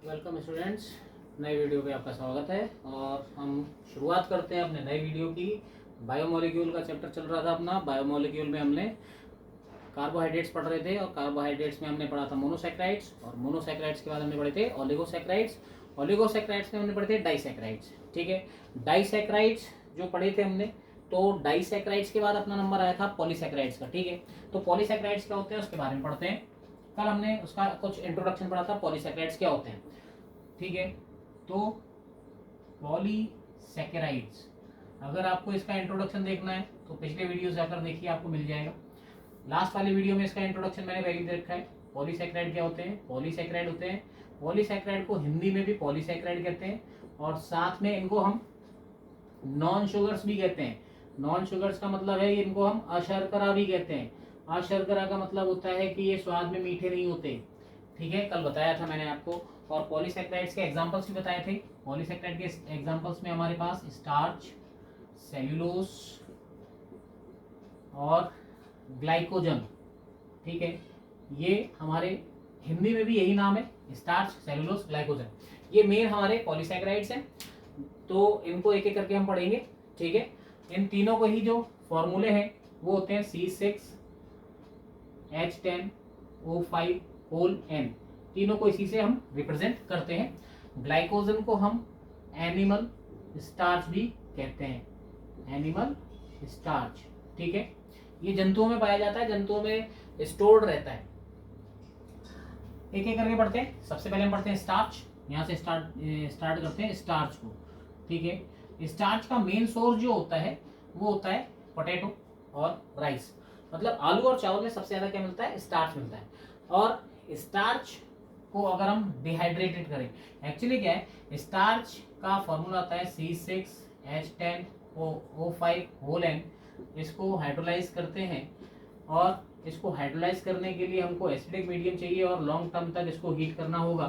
Welcome students, नए video पे आपका स्वागत है। और हम शुरुआत करते हैं अपने नए वीडियो की। बायोमोलिक्यूल का चैप्टर चल रहा था अपना। बायोमोलिक्यूल में हमने कार्बोहाइड्रेट्स पढ़ रहे थे और कार्बोहाइड्रेट्स में हमने पढ़ा था मोनोसैकेराइड्स, और मोनोसैकेराइड्स के बाद हमने पढ़े थे ओलिगोसैकेराइड्स। ओलिगोसैकेराइड्स में हमने पढ़े थे डाइसैकेराइड्स। ठीक है, डाइसैकेराइड्स जो पढ़े थे हमने, तो डाइसैकेराइड्स के बाद अपना नंबर आया था पॉलीसैकेराइड्स का। ठीक है, तो पॉलीसैकेराइड्स क्या होते हैं उसके बारे में पढ़ते हैं। कल हमने उसका कुछ इंट्रोडक्शन पढ़ा था, पॉलीसैकेराइड्स क्या होते हैं। ठीक है, तो पॉलीसैकेराइड्स, अगर आपको इसका इंट्रोडक्शन देखना है तो पिछले वीडियो जाकर देखिए, आपको मिल जाएगा। लास्ट वाले वीडियो में इसका इंट्रोडक्शन मैंने पहले दे रखा है। पॉलीसैकेराइड क्या होते हैं? पॉलीसैकेराइड होते हैं, पॉलीसैकेराइड को हिंदी में भी पॉलीसैकेराइड कहते हैं, और साथ में इनको हम नॉन शुगर्स भी कहते हैं। नॉन शुगर्स का मतलब है इनको हम अशर्करा भी कहते हैं। अशर्करा का मतलब होता है कि ये स्वाद में मीठे नहीं होते। ठीक है, कल बताया था मैंने आपको। और पॉलीसैकेराइड्स के एग्जांपल्स भी बताए थे। पॉलीसैकेराइड के एग्जांपल्स में हमारे पास स्टार्च, सेल्यूलोज और ग्लाइकोजन। ठीक है, ये हमारे हिंदी में भी यही नाम है, स्टार्च, सेल्यूलोज, ग्लाइकोजन। ये मेन हमारे पॉलीसैकेराइड्स हैं, तो इनको एक एक करके हम पढ़ेंगे। ठीक है, इन तीनों को ही जो फॉर्मूले हैं वो होते हैं C6H10O5 होल N। तीनों को इसी से हम रिप्रेजेंट करते हैं। ग्लाइकोजन को हम एनिमल स्टार्च भी कहते हैं, एनिमल स्टार्च। ठीक है, ये जंतुओं में पाया जाता है, जंतुओं में स्टोर्ड रहता है। एक एक करके पढ़ते हैं। सबसे पहले हम पढ़ते हैं स्टार्च। यहाँ से स्टार्ट करते हैं स्टार्च को। ठीक है, स्टार्च का मेन सोर्स जो होता है वो होता है पोटैटो और राइस। मतलब आलू और चावल में सबसे ज्यादा क्या मिलता है? स्टार्च मिलता है। और स्टार्च को अगर हम डिहाइड्रेटेड करें, एक्चुअली क्या है, स्टार्च का फॉर्मूला आता है C6H10O5 होल N। इसको हाइड्रोलाइज करते हैं, और इसको हाइड्रोलाइज करने के लिए हमको एसिडिक मीडियम चाहिए और लॉन्ग टर्म तक इसको हीट करना होगा।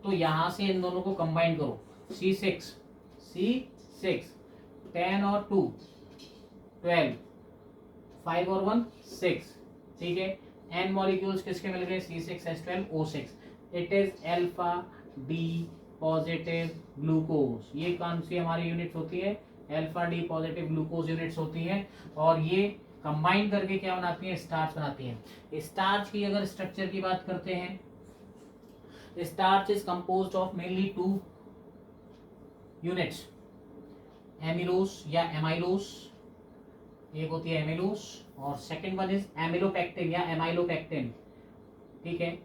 तो यहाँ से इन दोनों को कंबाइन करो। C6 10 और 2 12, 5 और 1 6। ठीक है, N मॉलिक्यूल्स किसके मिल गए? C6H12O6। It is alpha D positive glucose. ये कौन सी हमारी यूनिट्स होती है? Alpha D positive glucose units होती हैं, और ये कंबाइन करके क्या बनाती हैं? स्टार्च बनाती हैं। स्टार्च की अगर स्ट्रक्चर की बात करते हैं, starch is composed of mainly 2 units, amylose या एमाइलोस। एक होती है एमिलोस और सेकंड वन इज एमिलोपेक्टिन या एमाइलोपेक्टिन। ठीक है,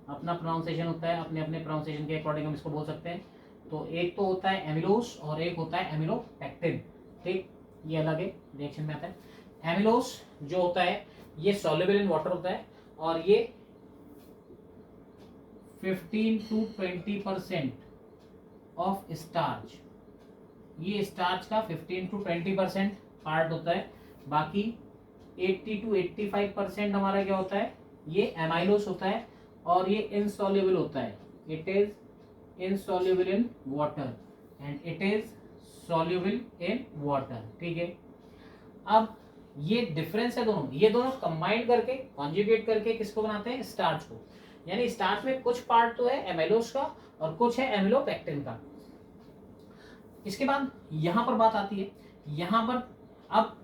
अपना प्रोनाउंसिएशन होता है, अपने अपने प्रोनाउंसिएशन के अकॉर्डिंग हम इसको बोल सकते हैं। तो एक तो होता है एमिलोस और एक होता है एमिलोपेक्टिन। ठीक, ये अलग है, रिएक्शन में आता है। एमिलोस जो होता है ये सॉल्युबल इन वाटर होता है, और ये 15 to 20% ऑफ स्टार्च, ये स्टार्च का 15 to 20% पार्ट होता है। बाकी 80 to 85% हमारा क्या होता है? ये एमाइलोस होता है, और ये इनसॉल्युबल होता है। It is insoluble in water and it is soluble in water. ठीक है, अब ये डिफरेंस है दोनों, ये दोनों कंबाइंड करके कॉन्जुगेट करके किसको बनाते हैं? स्टार्च को। यानी स्टार्च में कुछ पार्ट तो है एमाइलोस का और कुछ है एमिलोपेक्टिन का। इसके बाद यहां पर बात आती है, यहां पर अब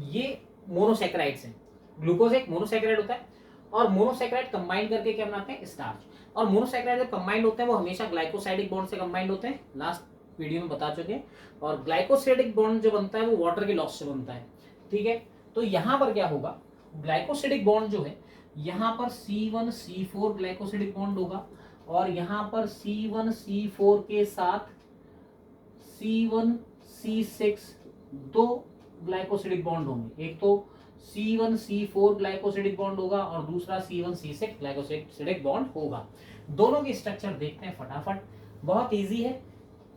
ये मोनोसैकेराइड्स हैं। ग्लूकोज एक मोनोसैकेराइड होता है, और मोनोसैकेराइड कंबाइन करके क्या बनाते हैं? स्टार्च। और मोनोसैकेराइड जब कंबाइंड होते हैं वो हमेशा ग्लाइकोसाइडिक बॉन्ड से कंबाइंड होते हैं, लास्ट वीडियो में बता चुके हैं। और ग्लाइकोसाइडिक बॉन्ड जो बनता है वो वाटर के लॉस से बनता है। ठीक है, तो यहां पर क्या होगा? ग्लाइकोसाइडिक बॉन्ड जो है, यहां पर C1C4 ग्लाइकोसाइडिक बॉन्ड होगा, और यहां पर C1C4 के साथ C1C6 दो ग्लाइकोसिडिक बॉन्ड होंगे। एक तो C1C4 ग्लाइकोसिडिक बॉन्ड होगा और दूसरा C1C6 ग्लाइकोसिडिक बॉन्ड होगा। दोनों की स्ट्रक्चर देखते हैं फटाफट, बहुत इजी है।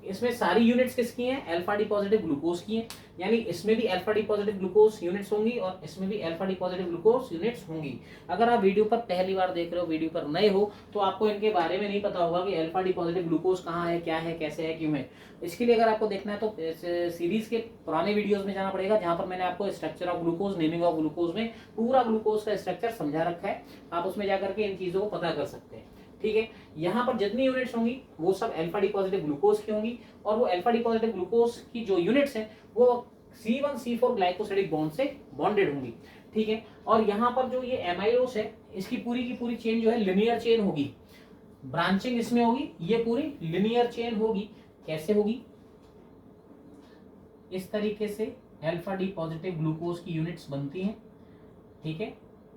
इसमें सारी यूनिट्स किसकी हैं? अल्फा डी पॉजिटिव ग्लूकोज की हैं, यानी इसमें भी alpha D positive glucose units होंगी और इसमें भी alpha D positive glucose units होंगी। अगर आप वीडियो पर पहली बार देख रहे हो, वीडियो पर नए हो, तो आपको इनके बारे में नहीं पता होगा कि अल्फा डी पॉजिटिव ग्लूकोज कहाँ है, क्या है, कैसे है, क्यों है। इसके लिए अगर आपको देखना है तो सीरीज के पुराने वीडियोज में जाना पड़ेगा, जहां पर मैंने आपको structure of glucose, naming of glucose में पूरा ग्लूकोज का स्ट्रक्चर समझा रखा है। आप उसमें जाकर के इन चीजों को पता कर सकते हैं। ठीक है। यहाँ पर जितनी यूनिट्स होंगी वो सब अल्फा डी पॉजिटिव ग्लूकोज की होंगी, और वो अल्फा डी पॉजिटिव ग्लूकोज की जो यूनिट्स हैं वो C1C4 ग्लाइकोसिडिक बॉन्ड से बॉन्डेड होंगी, ठीक है। और यहाँ पर जो ये एमाइलोस है इसकी पूरी की पूरी चेन जो है लिनियर चेन होगी, ब्रांचिंग इसमें होगी, ये पूरी लिनियर चेन होगी। कैसे होगी? इस तरीके से अल्फा डी पॉजिटिव ग्लूकोज की यूनिट्स बनती हैं, ठीक है,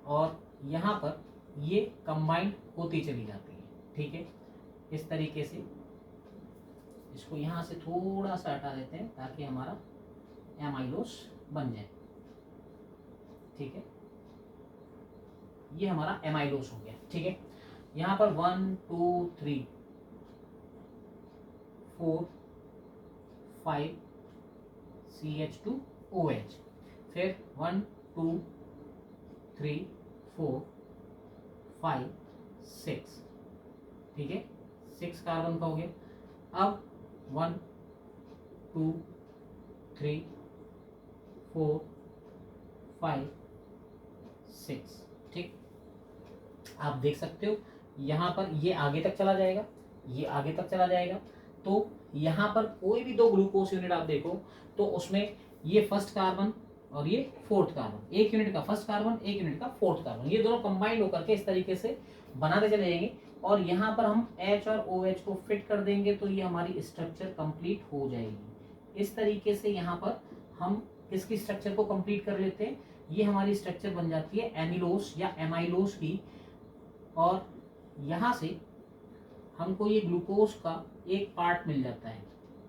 और यहाँ पर ये कंबाइंड होती चली जाती है, ठीक है। इस तरीके से इसको यहाँ से थोड़ा सा हटा देते हैं ताकि हमारा एमाइलोस बन जाए, ठीक है। ये हमारा एमाइलोस हो गया, ठीक है। यहाँ पर 1 2 3 4 5 CH2OH, फिर 1 2 3 4 5 6, ठीक है, 6 कार्बन का हो गया। अब 1 2 3 4 5 6, ठीक। आप देख सकते हो यहाँ पर ये आगे तक चला जाएगा, ये आगे तक चला जाएगा, तो यहाँ पर कोई भी दो ग्लूकोज यूनिट आप देखो तो उसमें ये फर्स्ट कार्बन और ये फोर्थ कार्बन, एक यूनिट का फर्स्ट कार्बन एक यूनिट का फोर्थ कार्बन, ये दोनों कंबाइंड होकर के इस तरीके से बनाते चले जाएंगे। और यहाँ पर हम H और OH को फिट कर देंगे तो ये हमारी स्ट्रक्चर कंप्लीट हो जाएगी। इस तरीके से यहाँ पर हम किसकी स्ट्रक्चर को कंप्लीट कर लेते हैं, ये हमारी स्ट्रक्चर बन जाती है एमिलोस या एमाइलोस की। और यहाँ से हमको ये ग्लूकोज का एक पार्ट मिल जाता है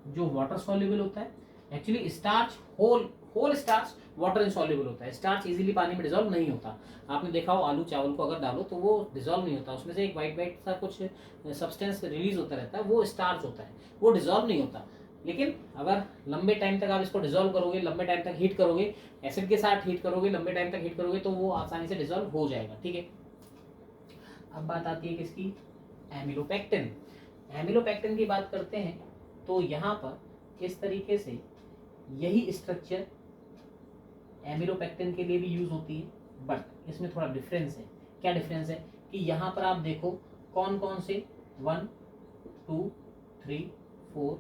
जो वाटर सॉल्युबल होता है। Actually starch whole starch water insoluble होता है, स्टार्च इजीली पानी में डिसॉल्व नहीं होता। आपने देखा हो आलू चावल को अगर डालो तो वो डिसॉल्व नहीं होता, उसमें से एक वाइट सा कुछ सब्सटेंस रिलीज होता रहता है, वो स्टार्च होता है, वो डिसॉल्व नहीं होता। लेकिन अगर लंबे टाइम तक आप इसको डिसॉल्व करोगे, लंबे टाइम तक हीट करोगे, एसिड के साथ हीट करोगे, लंबे टाइम तक हीट करोगे तो वो आसानी से डिसॉल्व हो जाएगा, ठीक है। अब बात आती है किसकी? एमिलोपेक्टिन। एमिलोपेक्टिन की बात करते हैं तो यहाँ पर इस तरीके से यही स्ट्रक्चर एमिलोपेक्टिन के लिए भी यूज होती है, बट इसमें थोड़ा डिफरेंस है। क्या डिफरेंस है कि यहाँ पर आप देखो कौन कौन से 1 2 3 4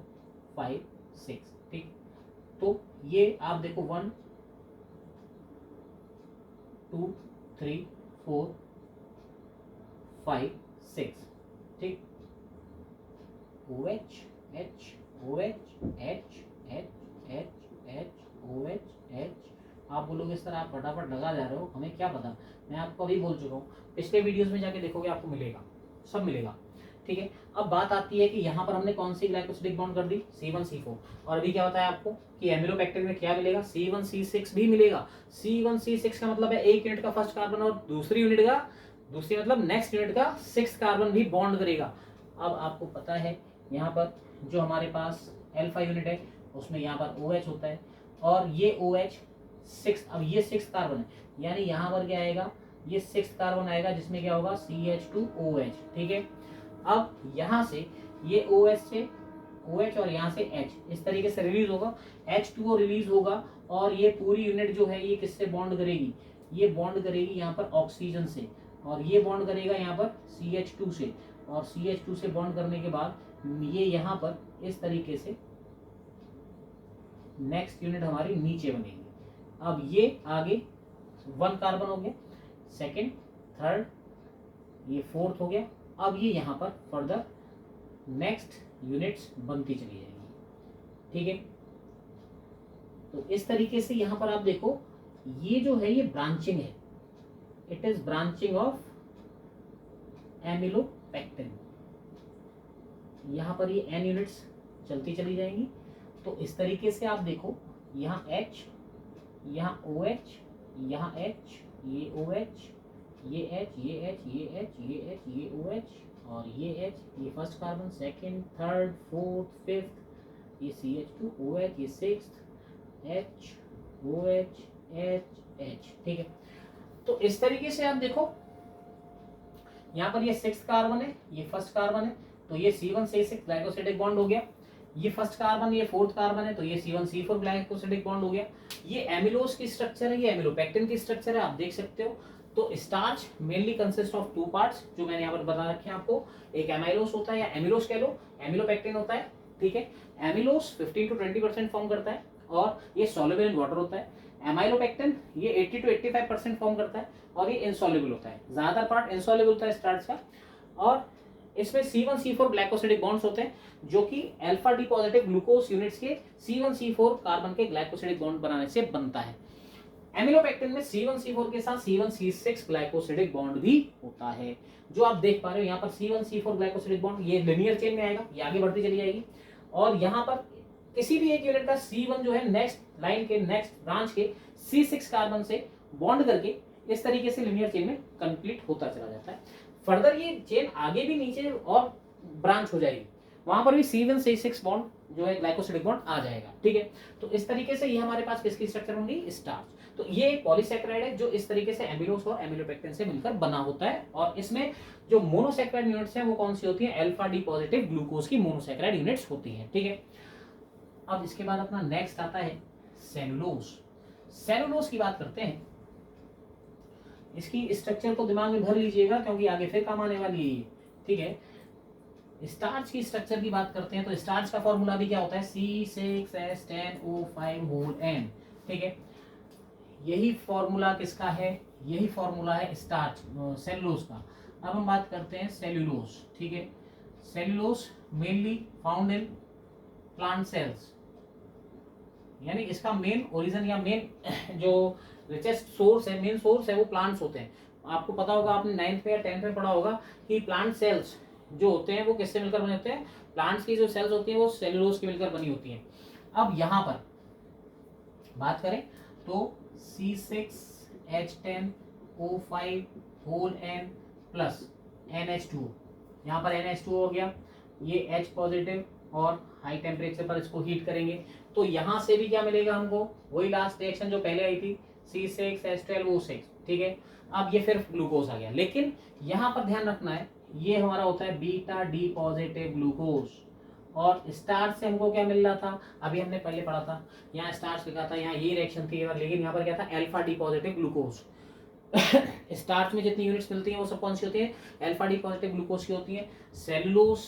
5 6, ठीक। तो ये आप देखो 1 2 3 4 5 6, ठीक। OH H OH H H H H OH H। आप बोलोगे सर आप फटाफट लगा जा रहे हो, हमें क्या पता। मैं आपको अभी बोल चुका हूँ, पिछले वीडियोस में जाके देखोगे आपको मिलेगा, सब मिलेगा, ठीक है। अब बात आती है कि यहाँ पर हमने कौन सी ग्लाइकोसिडिक बॉन्ड कर दी? C1C4। और अभी क्या बताया आपको कि एमिलोपेक्टिन में क्या मिलेगा? C1C6 भी मिलेगा। C1C6 का मतलब है एक यूनिट का फर्स्ट कार्बन और दूसरी मतलब नेक्स्ट यूनिट का 6 कार्बन भी बॉन्ड करेगा। अब आपको पता है यहाँ पर जो हमारे पास अल्फा यूनिट है उसमें यहाँ पर OH होता है, और ये OH 6, अब ये 6 कार्बन है, यानी यहाँ पर क्या आएगा? ये 6 कार्बन आएगा जिसमें क्या होगा? CH2OH, ठीक है। अब यहाँ से ये OH से OH और यहाँ से H इस तरीके से रिलीज होगा, H2O रिलीज होगा, और ये पूरी यूनिट जो है ये किससे बॉन्ड करेगी? ये बॉन्ड करेगी यहाँ पर ऑक्सीजन से, और ये बॉन्ड करेगा यहाँ पर CH2 से, और CH2 से बॉन्ड करने के बाद ये यहाँ पर इस तरीके से नेक्स्ट यूनिट हमारी नीचे बनेगी। अब ये आगे 1 कार्बन हो गया, सेकंड, थर्ड, ये फोर्थ हो गया। अब ये यहाँ पर फर्दर नेक्स्ट यूनिट्स बनती चली जाएंगी, ठीक है। तो इस तरीके से यहाँ पर आप देखो ये जो है ये ब्रांचिंग है, इट इज ब्रांचिंग ऑफ एमिलोपेक्टिन। यहाँ पर ये n यूनिट्स चलती चली जाएंगी। तो इस तरीके से आप देखो यहाँ H, यहाँ OH, यहाँ H, ये OH, ये H, ये H, ये H, ये H, ये OH और ये H, ये first carbon, second, third, fourth, fifth, ये CH2OH, ये sixth, H, OH, H, H, ठीक है। तो इस तरीके से आप देखो यहाँ पर ये 6 कार्बन है, ये फर्स्ट कार्बन है, तो ये C1C6 ग्लाइकोसिडिक बॉन्ड हो गया। ये फर्स्ट कार्बन, ये फोर्थ कार्बन है, तो ये C1C4 ग्लाइकोसिडिक बॉन्ड हो गया। ये एमिलोस की स्ट्रक्चर है, ये एमिलोपेक्टिन की स्ट्रक्चर है, आप देख सकते हो। तो starch mainly consist of two parts जो मैंने यहाँ पर बता रखे हैं आपको। एक एमाइलोस होता है या एमिलोस कह लो, एमिलोपेक्टिन होता है, ठीक है। एमिलोस 15 to 20% फॉर्म करता है और ये सॉल्युबल इन वाटर होता है। एमाइलोपेक्टिन ये 80 to 85% फॉर्म करता है और ये इनसॉल्युबल होता है, ज्यादातर पार्ट इनसॉल्युबल होता है स्टार्च का। और इसमें C1C4 ग्लाइकोसिडिक बॉन्ड्स होते हैं जो कि alpha D positive glucose units के C1C4 कार्बन के ग्लाइकोसिडिक बॉन्ड बनाने से बनता है। एमिलोपेक्टिन में C1C4 के साथ C1C6 ग्लाइकोसिडिक बॉन्ड भी होता है। जो आप देख पा रहे हो यहाँ पर C1C4 ग्लाइकोसिडिक बॉन्ड ये लिनियर चेन में आएगा, ये आगे बढ़ती चली जाएगी और यहाँ पर किसी भी एक यूनिट का C1 जो है नेक्स्ट लाइन के नेक्स्ट ब्रांच के C6 कार्बन से बॉन्ड करके इस तरीके से लिनियर चेन में कंप्लीट होता चला जाता है। फर्दर ये चेन आगे भी नीचे और ब्रांच हो जाएगी, वहां पर भी C1C6 बॉन्ड जो है ग्लाइकोसिडिक बॉन्ड आ जाएगा, ठीक है। तो इस तरीके से ये हमारे पास किसकी स्ट्रक्चर होंगी, स्टार्च। तो ये एक पॉलीसैकेराइड है जो इस तरीके से एमिलोस और एमिलोपेक्टिन से मिलकर बना होता है और इसमें जो मोनोसैकेराइड यूनिट्स हैं वो कौन सी होती हैं, अल्फा डी पॉजिटिव ग्लूकोज की मोनोसैकेराइड यूनिट्स होती हैं, ठीक है। अब इसके बाद अपना नेक्स्ट आता है सेलुलोज। सेलुलोज की बात करते हैं। इसकी स्ट्रक्चर को दिमाग में भर लीजिएगा क्योंकि आगे फिर काम आने वाली है, ठीक है। स्टार्च की स्ट्रक्चर की बात करते हैं तो स्टार्च का फॉर्मूला भी क्या होता है, C6H10O5N, ठीक है। यही फॉर्मूला किसका है, यही फॉर्मूला है स्टार्च सेलुलोज का। अब हम बात करते हैं सेल्यूलोज, ठीक है। Cellulose mainly found in plant cells, यानी इसका मेन ओरिजिन या मेन जो रिचेस्ट सोर्स है, मेन सोर्स है वो प्लांट्स होते हैं। आपको पता होगा, आपने 9th में या 10th में पढ़ा होगा कि प्लांट सेल्स जो होते हैं वो किससे मिलकर बने होते हैं, प्लांट्स की जो सेल्स होती हैं वो सेलुलोज की मिलकर बनी होती हैं। अब यहाँ पर बात करें तो C6H10O5N प्लस NH2, यहाँ पर NH2 हो गया, ये H पॉजिटिव और हाई टेम्परेचर पर इसको हीट करेंगे तो यहाँ से भी क्या मिलेगा हमको, वही लास्ट रिएक्शन जो पहले आई थी C6H12O6, ठीक है। अब ये फिर ग्लूकोज आ गया, लेकिन यहाँ पर ध्यान रखना है ये हमारा होता है बीटा डी पॉजिटिव ग्लूकोज और स्टार्च से हमको क्या मिल रहा था, अभी हमने पहले पढ़ा था, यहाँ स्टार्च लिखा था, यहाँ ये रिएक्शन थी, लेकिन यहाँ पर क्या था, alpha D positive glucose. Starch में जितनी यूनिट्स मिलती हैं वो सब कौन सी होती है, अल्फा डी पॉजिटिव ग्लूकोज की होती है। सेलुलोज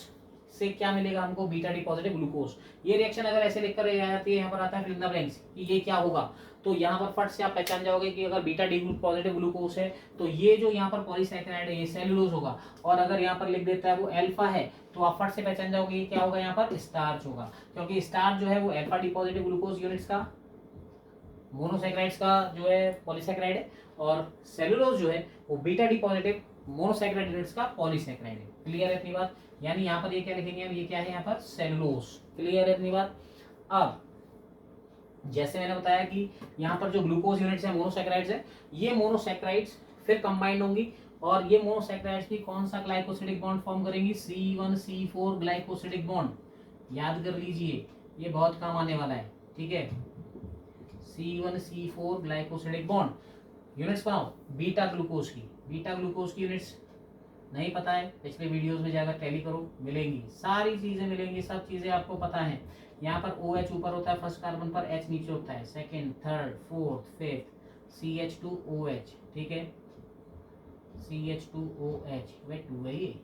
से क्या मिलेगा हमको, बीटा डी पॉजिटिव ग्लूकोज। ये रिएक्शन अगर ऐसे लिखकर आ जाती है, यहाँ पर आता है फिल इन द ब्लैंक्स कि ये क्या होगा, तो यहाँ पर फट से आप पहचान जाओगे कि अगर बीटा डी पॉजिटिव ग्लूकोज है तो ये जो यहाँ पर पॉलीसैकेराइड है ये सेलुलोज होगा, और अगर यहाँ पर लिख देता है वो अल्फा है तो आप फट से पहचान जाओगे ये क्या होगा, यहाँ पर स्टार्च होगा, क्योंकि स्टार्च जो है वो alpha D positive glucose units का मोनोसैकेराइड्स का जो है पॉलीसैकेराइड है और सेलुलोज जो है वो beta D positive monosaccharide units का पॉलीसैकेराइड है। क्लियर है इतनी बात, यानी यहाँ पर ये क्या लिखेंगे हम, ये क्या है यहाँ पर सेलुलोज। क्लियर है इतनी बात। अब जैसे मैंने बताया कि यहाँ पर जो ग्लूकोज यूनिट्स है मोनोसैकेराइड्स है, ये मोनोसैकेराइड्स फिर कंबाइंड होंगी और ये मोनोसैकेराइड्स भी कौन सा ग्लाइकोसिडिक बॉन्ड फॉर्म करेंगी, C1C4 ग्लाइकोसिडिक बॉन्ड। याद कर लीजिए ये बहुत काम आने वाला है, ठीक है। C1C4 ग्लाइकोसिडिक बॉन्ड यूनिट्स बनाओ बीटा ग्लूकोज की, बीटा ग्लूकोज की यूनिट्स नहीं पता है पिछले वीडियोस में जाकर टैली करो, मिलेंगी सारी चीजें मिलेंगी, सब चीजें आपको पता है। यहाँ पर OH ऊपर होता है फर्स्ट कार्बन पर, H नीचे होता है second third fourth fifth, CH2OH, ठीक है, CH2OH वे 2 है ये।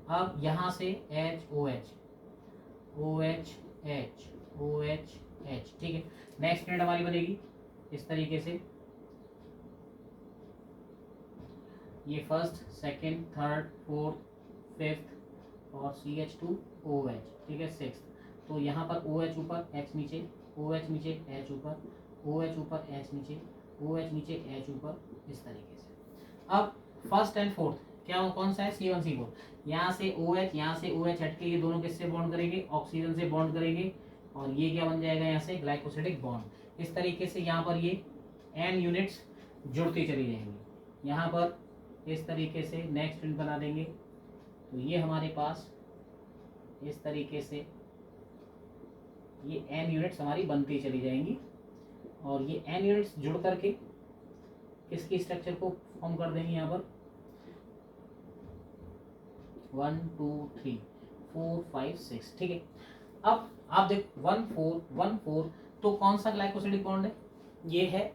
अब यहाँ से HOH OH H OH H, ठीक है। नेक्स्ट यूनिट हमारी बनेगी इस तरीके से, ये first second third fourth fifth और CH2OH, ठीक है, सिक्स्थ। तो यहाँ पर OH ऊपर H नीचे, OH नीचे H ऊपर, OH ऊपर H नीचे, OH नीचे H ऊपर, इस तरीके से। अब फर्स्ट एंड फोर्थ क्या कौन सा है, C1C4। यहाँ से OH यहाँ से OH हटके ये दोनों किससे बॉन्ड करेंगे, ऑक्सीजन से बॉन्ड करेंगे और ये क्या बन जाएगा यहाँ से ग्लाइकोसिडिक बॉन्ड। इस तरीके से यहाँ पर ये N यूनिट्स जुड़ती चली जाएंगी। यहाँ पर इस तरीके से नेक्स्ट यूनिट बना देंगे तो ये हमारे पास इस तरीके से ये N यूनिट्स हमारी बनती चली जाएंगी और ये N यूनिट्स जुड़ करके किसकी स्ट्रक्चर को फॉर्म कर देंगे, यहाँ पर 1 2 3 4 5 6, ठीक है। अब आप देखो 1 4 1 4, तो कौन सा ग्लाइकोसिडिक बॉन्ड है, ये है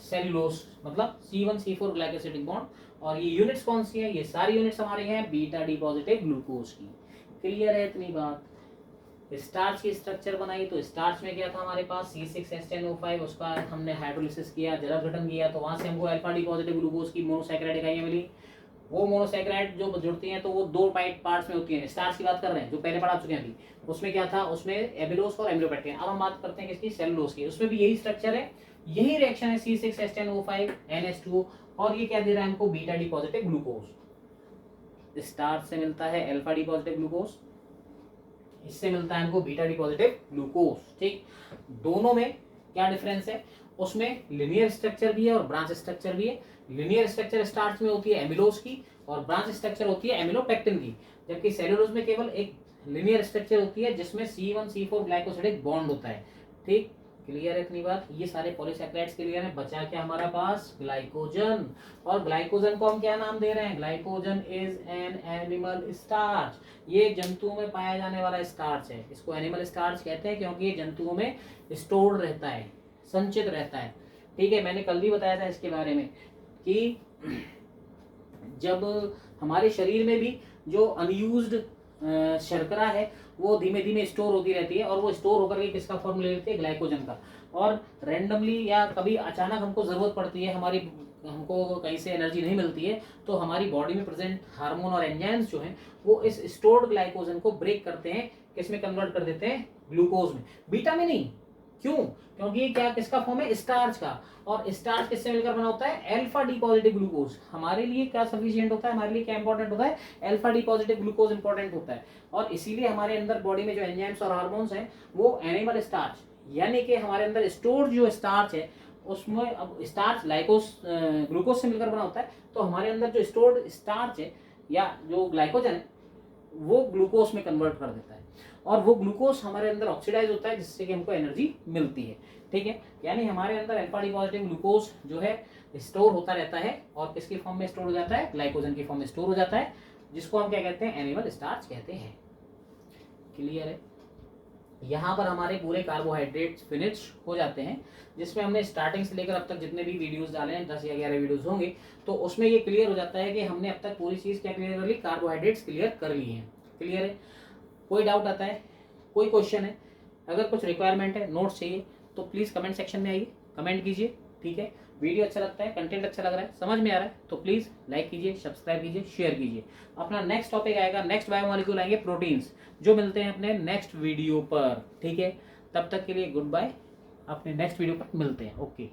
सेल्यूलोज मतलब C1C4 ग्लाइकोसिडिक बॉन्ड, और ये यूनिट्स कौन सी है, ये सारी यूनिट्स हमारी हैं बीटा डी पॉजिटिव ग्लूकोज की। क्लियर है इतनी बात। स्टार्च की स्ट्रक्चर बनाई तो स्टार्च में क्या था हमारे पास C6H10O5, उसका हमने हाइड्रोलिसिस किया, जल गठन किया, तो वहां से हमको अल्फा डी पॉजिटिव ग्लूकोज की मोनोसैकेराइड इकाइयां मिली। वो मोनोसैकेराइड जो जुड़ती हैं तो वो दो पार्ट्स में होती हैं। स्टार्च की बात कर रहे हैं जो पहले पढ़ा चुके हैं अभी, उसमें क्या था, उसमें एमिलोज और एमिलोपेक्टिन। अब हम बात करते हैं किसकी, सेलुलोज की। उसमें भी यही स्ट्रक्चर है, यही रिएक्शन है C6H10O5 NH2, और ये क्या दे रहा है हमको, beta D positive glucose. Starch से मिलता है अल्फा डी पॉजिटिव ग्लूकोज, इससे मिलता है हमको बीटा डी पॉजिटिव ग्लूकोज। ठीक, दोनों में क्या डिफरेंस है, उसमें लिनियर स्ट्रक्चर भी है और ब्रांच स्ट्रक्चर भी है। लिनियर स्ट्रक्चर स्टार्च में होती है एमिलोज की, और ब्रांच स्ट्रक्चर होती है एमिलोपेक्टिन की, जबकि सेलुलोज में केवल एक लिनियर स्ट्रक्चर होती है जिसमें C1C4 ग्लाइकोसिडिक बॉन्ड होता है। ठीक, क्लियर है इतनी बात। ये सारे पॉलीसैकेराइड्स क्लियर है। बचा क्या हमारा पास, ग्लाइकोजन, और ग्लाइकोजन को हम क्या नाम दे रहे हैं, glycogen is an animal starch. ये जंतुओं में पाया जाने वाला स्टार्च है, इसको एनिमल स्टार्च कहते हैं क्योंकि ये जंतुओं में स्टोर्ड रहता है, संचित रहता है। ठीक है, मैंने कल भी बताया था इसके बारे में कि जब हमारे शरीर में भी जो अनयूज्ड शर्करा है वो धीमे धीमे स्टोर होती रहती है, और वो स्टोर होकर के किसका फॉर्म ले लेती है, ग्लाइकोजन का। और रैंडमली या कभी अचानक हमको जरूरत पड़ती है, हमको कहीं से एनर्जी नहीं मिलती है, तो हमारी बॉडी में प्रेजेंट हार्मोन और एंजाइम्स जो हैं वो इस स्टोर्ड ग्लाइकोजन को ब्रेक करते हैं, किसमें कन्वर्ट कर देते हैं, ग्लूकोज में, बीटा में नहीं। क्यों, क्योंकि ये क्या किसका फॉर्म है, स्टार्च का, और स्टार्च किससे मिलकर बना होता है, अल्फा डी पॉजिटिव ग्लूकोज। हमारे लिए क्या सफिशिएंट होता है, हमारे लिए क्या इंपॉर्टेंट होता है, alpha D positive glucose important होता है। और इसीलिए हमारे अंदर बॉडी में जो एंजाइम्स और हार्मोन्स हैं वो एनिमल स्टार्च, यानी कि हमारे अंदर स्टोर जो स्टार्च है उसमें, अब स्टार्च लाइकोस ग्लूकोज से मिलकर बना होता है, तो हमारे अंदर जो स्टोर्ड स्टार्च है या जो ग्लाइकोजन है वो ग्लूकोज में कन्वर्ट कर देता है, और वो ग्लूकोज हमारे अंदर ऑक्सीडाइज होता है जिससे कि हमको एनर्जी मिलती है। ठीक है, यानी हमारे अंदर अल्फा डी पॉजिटिव ग्लूकोज जो है स्टोर होता रहता है, और किसकी फॉर्म में स्टोर हो जाता है, ग्लाइकोजन की फॉर्म में स्टोर हो जाता है, जिसको हम क्या कहते हैं, एनिमल स्टार्च कहते हैं। क्लियर है। यहाँ पर हमारे पूरे कार्बोहाइड्रेट्स फिनिश हो जाते हैं, जिसमें हमने स्टार्टिंग से लेकर अब तक जितने भी वीडियोस डाले हैं 10 या 11 वीडियोस होंगे, तो उसमें ये क्लियर हो जाता है कि हमने अब तक पूरी चीज़ क्या क्लियर कर ली, कार्बोहाइड्रेट्स क्लियर कर ली हैं। क्लियर है। कोई डाउट आता है, कोई क्वेश्चन है, अगर कुछ रिक्वायरमेंट है, नोट्स चाहिए, तो प्लीज़ कमेंट सेक्शन में आइए, कमेंट कीजिए। ठीक है, वीडियो अच्छा लगता है, कंटेंट अच्छा लग रहा है, समझ में आ रहा है, तो प्लीज़ लाइक कीजिए, सब्सक्राइब कीजिए, शेयर कीजिए। अपना नेक्स्ट टॉपिक आएगा, नेक्स्ट बायोमॉलिक्यूल आएंगे प्रोटीन्स, जो मिलते हैं अपने नेक्स्ट वीडियो पर। ठीक है, तब तक के लिए गुड बाय, अपने नेक्स्ट वीडियो पर मिलते हैं। ओके।